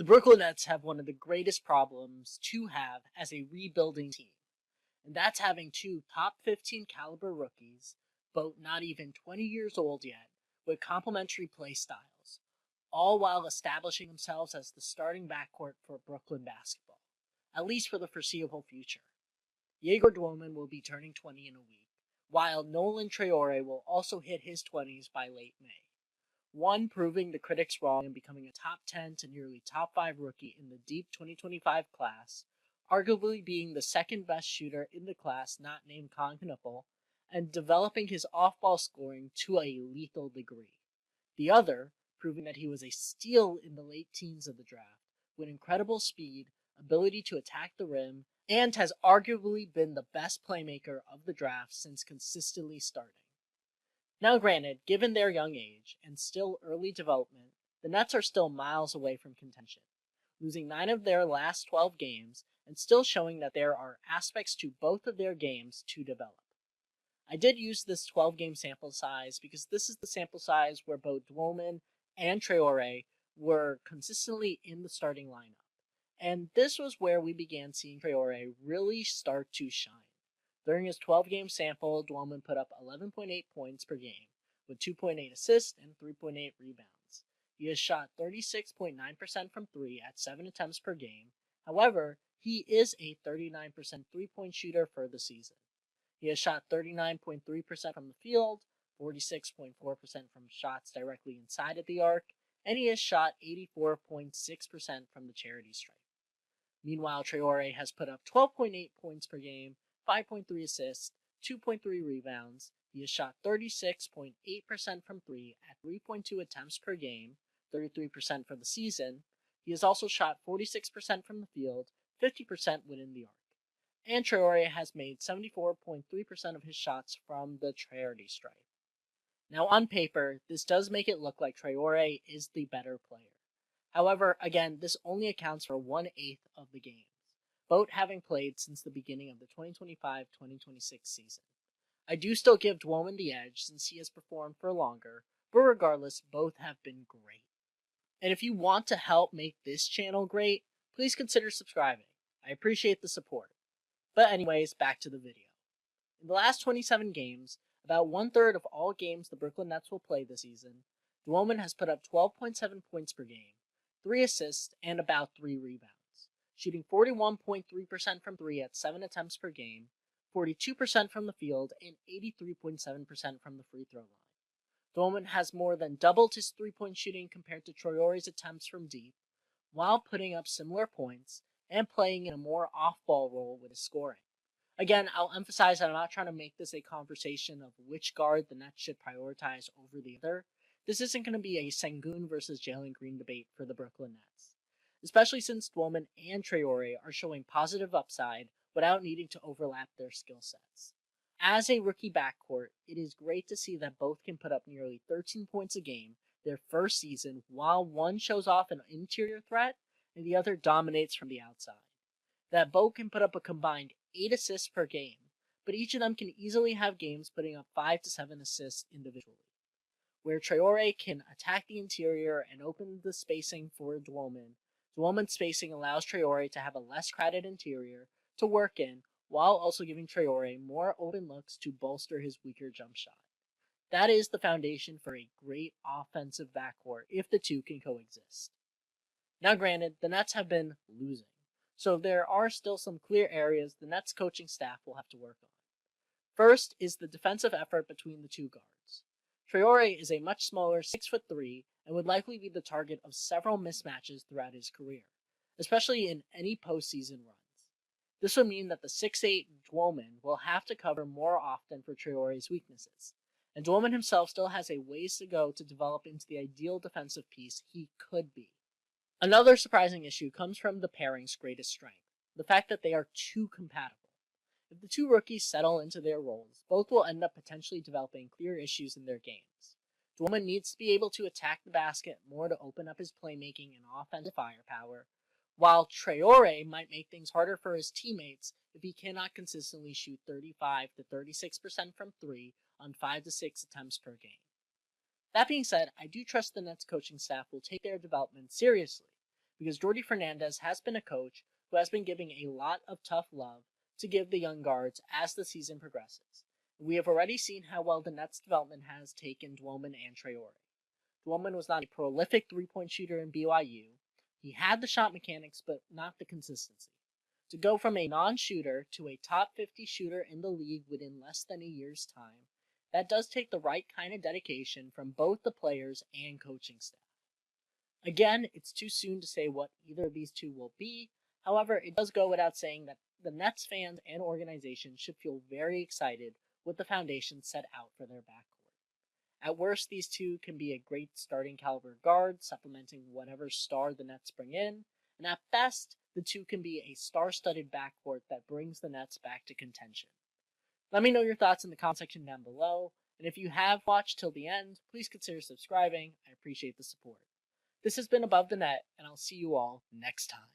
The Brooklyn Nets have one of the greatest problems to have as a rebuilding team, and that's having two top 15 caliber rookies, both not even 20 years old yet, with complementary play styles, all while establishing themselves as the starting backcourt for Brooklyn basketball, at least for the foreseeable future. Egor will be turning 20 in a week, while Nolan Traore will also hit his 20s by late May. One proving the critics wrong and becoming a top 10 to nearly top 5 rookie in the deep 2025 class, arguably being the second best shooter in the class not named Colin Knuppel, and developing his off-ball scoring to a lethal degree. The other proving that he was a steal in the late teens of the draft, with incredible speed, ability to attack the rim, and has arguably been the best playmaker of the draft since consistently starting. Now granted, given their young age and still early development, the Nets are still miles away from contention, losing 9 of their last 12 games and still showing that there are aspects to both of their games to develop. I did use this 12-game sample size because this is the sample size where both Demin and Traore were consistently in the starting lineup, and this was where we began seeing Traore really start to shine. During his 12-game sample, Demin put up 11.8 points per game, with 2.8 assists and 3.8 rebounds. He has shot 36.9% from 3 at 7 attempts per game. However, he is a 39% three-point shooter for the season. He has shot 39.3% from the field, 46.4% from shots directly inside of the arc, and he has shot 84.6% from the charity stripe. Meanwhile, Traore has put up 12.8 points per game, 5.3 assists, 2.3 rebounds. He has shot 36.8% from 3 at 3.2 attempts per game, 33% for the season. He has also shot 46% from the field, 50% within the arc. And Traore has made 74.3% of his shots from the charity stripe. Now on paper, this does make it look like Traore is the better player. However, again, this only accounts for 1/8 of the games, both having played since the beginning of the 2025-2026 season. I do still give Demin the edge since he has performed for longer, but regardless, both have been great. And if you want to help make this channel great, please consider subscribing. I appreciate the support. But anyways, back to the video. In the last 27 games, about 1/3 of all games the Brooklyn Nets will play this season, Demin has put up 12.7 points per game, 3 assists, and about 3 rebounds, shooting 41.3% from 3 at 7 attempts per game, 42% from the field, and 83.7% from the free throw line. Demin has more than doubled his three-point shooting compared to Traore's attempts from deep, while putting up similar points and playing in a more off-ball role with his scoring. Again, I'll emphasize that I'm not trying to make this a conversation of which guard the Nets should prioritize over the other. This isn't going to be a Sengun versus Jalen Green debate for the Brooklyn Nets, especially since Demin and Traore are showing positive upside without needing to overlap their skill sets. As a rookie backcourt, it is great to see that both can put up nearly 13 points a game their first season, while one shows off an interior threat and the other dominates from the outside. That both can put up a combined 8 assists per game, but each of them can easily have games putting up 5 to 7 assists individually. Where Traore can attack the interior and open the spacing for Demin's spacing allows Traore to have a less crowded interior to work in, while also giving Traore more open looks to bolster his weaker jump shot. That is the foundation for a great offensive backcourt if the two can coexist. Now granted, the Nets have been losing, so there are still some clear areas the Nets coaching staff will have to work on. First is the defensive effort between the two guards. Traore is a much smaller 6'3" and would likely be the target of several mismatches throughout his career, especially in any postseason runs. This would mean that the 6'8" Demin will have to cover more often for Traore's weaknesses, and Demin himself still has a ways to go to develop into the ideal defensive piece he could be. Another surprising issue comes from the pairing's greatest strength, the fact that they are too compatible. If the two rookies settle into their roles, both will end up potentially developing clear issues in their games. Demin needs to be able to attack the basket more to open up his playmaking and offensive firepower, while Traore might make things harder for his teammates if he cannot consistently shoot 35 to 36% from 3 on 5 to 6 attempts per game. That being said, I do trust the Nets coaching staff will take their development seriously, because Jordi Fernandez has been a coach who has been giving a lot of tough love to give the young guards as the season progresses. We have already seen how well the Nets development has taken Demin and Traore. Demin was not a prolific three-point shooter in BYU. He had the shot mechanics, but not the consistency. To go from a non-shooter to a top 50 shooter in the league within less than a year's time, that does take the right kind of dedication from both the players and coaching staff. Again, it's too soon to say what either of these two will be. However, it does go without saying that the Nets fans and organization should feel very excited with the foundation set out for their backcourt. At worst, these two can be a great starting caliber guard, supplementing whatever star the Nets bring in, and at best, the two can be a star-studded backcourt that brings the Nets back to contention. Let me know your thoughts in the comment section down below, and if you have watched till the end, please consider subscribing. I appreciate the support. This has been Above the Net, and I'll see you all next time.